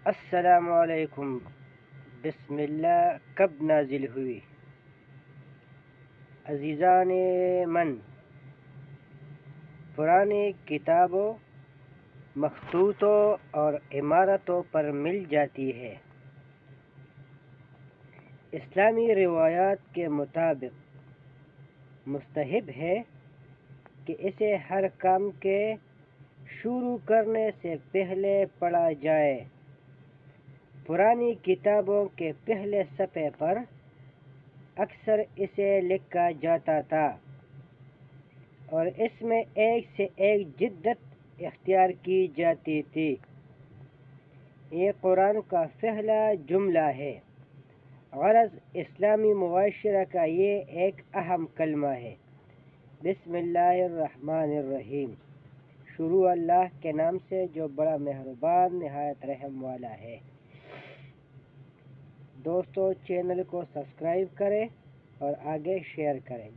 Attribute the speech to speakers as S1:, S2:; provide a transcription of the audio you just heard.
S1: السلام علیکم۔ بسم اللہ کب نازل ہوئی؟ عزیزان من، پرانی کتابوں، مخطوطوں اور عمارتوں پر مل جاتی ہے۔ اسلامی روایات کے مطابق مستحب ہے کہ اسے ہر کام کے شروع کرنے سے پہلے پڑھا جائے۔ پرانی کتابوں کے پہلے صفحے پر اکثر اسے لکھا جاتا تھا اور اس میں ایک سے ایک جدت اختیار کی جاتی تھی۔ یہ قرآن کا پہلا جملہ ہے۔ غرض اسلامی معاشرہ کا یہ ایک اہم کلمہ ہے۔ بسم اللہ الرحمن الرحیم۔ شروع اللہ کے نام سے جو بڑا مہربان نہایت رحم والا ہے۔ دوستو، چینل کو سبسکرائب کریں اور آگے شیئر کریں۔